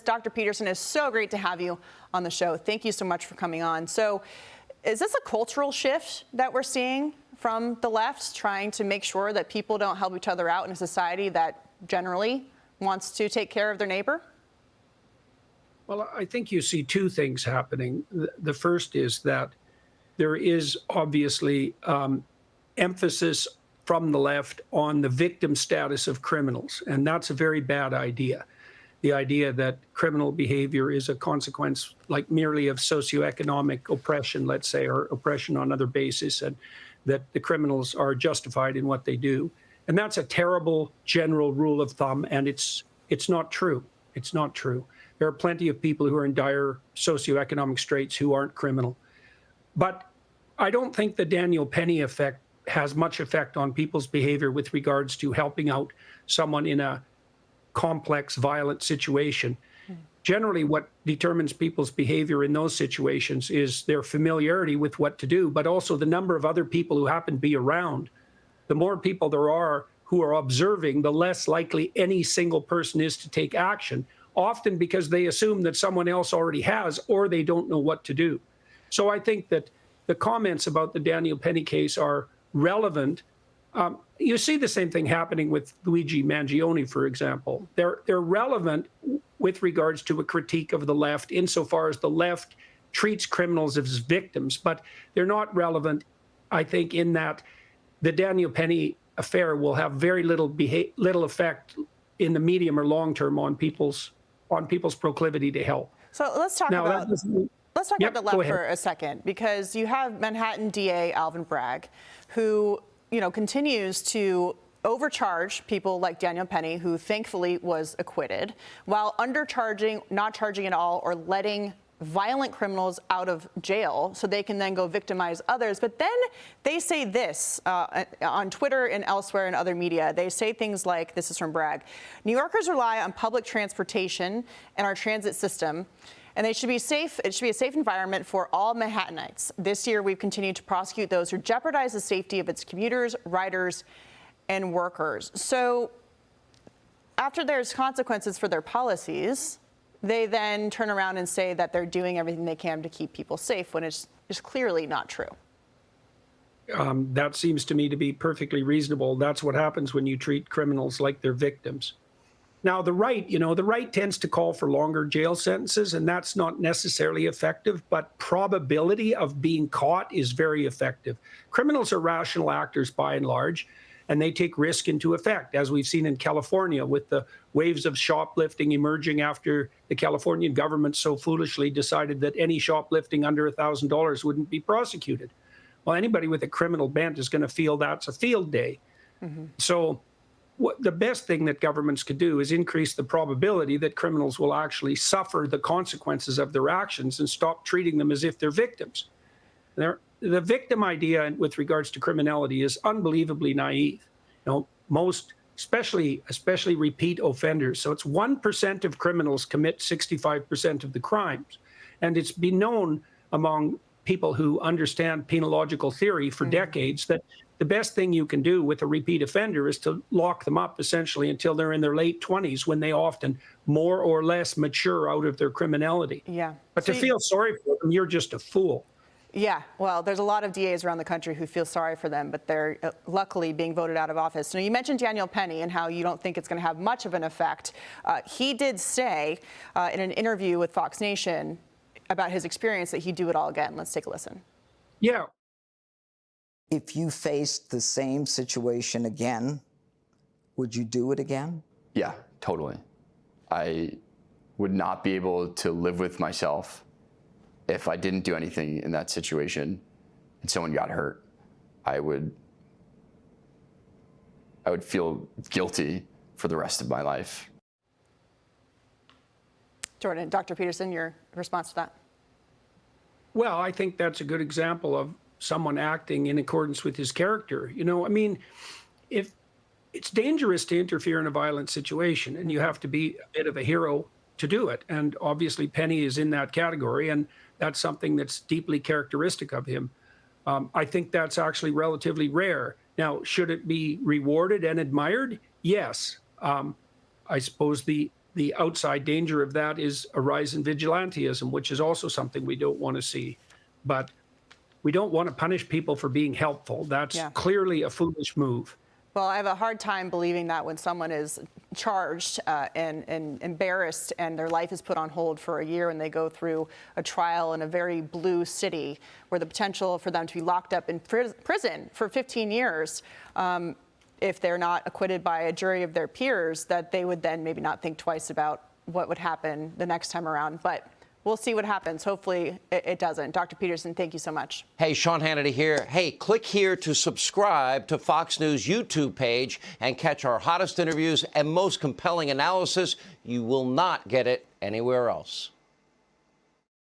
Dr. Peterson, is so great to have you on the show. Thank you so much for coming on. So is this a cultural shift that we're seeing from the left, trying to make sure that people don't help each other out in a society that generally wants to take care of their neighbor? Well, I think you see two things happening. The first is that there is obviously emphasis from the left on the victim status of criminals, and that's a very bad idea. The idea that criminal behavior is a consequence like merely of socioeconomic oppression, let's say, or oppression on other basis, and that the criminals are justified in what they do. And that's a terrible general rule of thumb, and it's not true. It's not true. There are plenty of people who are in dire socioeconomic straits who aren't criminal. But I don't think the Daniel Penny effect has much effect on people's behavior with regards to helping out someone in a complex, violent situation. Generally, what determines people's behavior in those situations is their familiarity with what to do, but also the number of other people who happen to be around. The more people there are who are observing, the less likely any single person is to take action, often because they assume that someone else already has, or they don't know what to do. So I think that the comments about the Daniel Penny case are relevant. You see the same thing happening with Luigi Mangione, for example. They're relevant with regards to a critique of the left insofar as the left treats criminals as victims, but they're not relevant, I think, in that the Daniel Penny affair will have very little effect in the medium or long term on people's proclivity to help. So let's talk about the left for a second, because you have Manhattan DA Alvin Bragg, who continues to overcharge people like Daniel Penny, who thankfully was acquitted, while undercharging, not charging at all, or letting violent criminals out of jail so they can then go victimize others. But then they say this on Twitter and elsewhere in other media. They say things like, this is from Bragg, New Yorkers rely on public transportation and our transit system, and they should be safe. It should be a safe environment for all Manhattanites. This year, we've continued to prosecute those who jeopardize the safety of its commuters, riders, and workers. So after there's consequences for their policies, they then turn around and say that they're doing everything they can to keep people safe, when it's clearly not true. That seems to me to be perfectly reasonable. That's what happens when you treat criminals like they're victims. Now, the right tends to call for longer jail sentences, and that's not necessarily effective, but probability of being caught is very effective. Criminals are rational actors by and large, and they take risk into effect, as we've seen in California with the waves of shoplifting emerging after the Californian government so foolishly decided that any shoplifting under $1,000 wouldn't be prosecuted. Well, anybody with a criminal bent is going to feel that's a field day. Mm-hmm. So the best thing that governments could do is increase the probability that criminals will actually suffer the consequences of their actions and stop treating them as if they're victims. The victim idea with regards to criminality is unbelievably naive. Most, especially repeat offenders. So it's 1% of criminals commit 65% of the crimes. And it's been known among people who understand penological theory for decades that the best thing you can do with a repeat offender is to lock them up essentially until they're in their late 20s, when they often more or less mature out of their criminality. Yeah. But to feel sorry for them, you're just a fool. Yeah, well, there's a lot of DAs around the country who feel sorry for them, but they're luckily being voted out of office. So you mentioned Daniel Penny and how you don't think it's going to have much of an effect. He did say in an interview with Fox Nation about his experience that he'd do it all again. Let's take a listen. Yeah. If you faced the same situation again, would you do it again? Yeah, totally. I would not be able to live with myself if I didn't do anything in that situation and someone got hurt. I would feel guilty for the rest of my life. Jordan, Dr. Peterson, your response to that? Well, I think that's a good example of someone acting in accordance with his character. If it's dangerous to interfere in a violent situation, and you have to be a bit of a hero to do it. And obviously Penny is in that category, and that's something that's deeply characteristic of him. I think that's actually relatively rare. Now, should it be rewarded and admired? Yes. I suppose the the outside danger of that is a rise in vigilantism, which is also something we don't want to see. But we don't want to punish people for being helpful. That's clearly a foolish move. Well, I have a hard time believing that when someone is charged and embarrassed and their life is put on hold for a year and they go through a trial in a very blue city where the potential for them to be locked up in prison for 15 years, if they're not acquitted by a jury of their peers, that they would then maybe not think twice about what would happen the next time around. But we'll see what happens. Hopefully it doesn't. Dr. Peterson, thank you so much. Hey, Sean Hannity here. Hey, click here to subscribe to Fox News YouTube page and catch our hottest interviews and most compelling analysis. You will not get it anywhere else.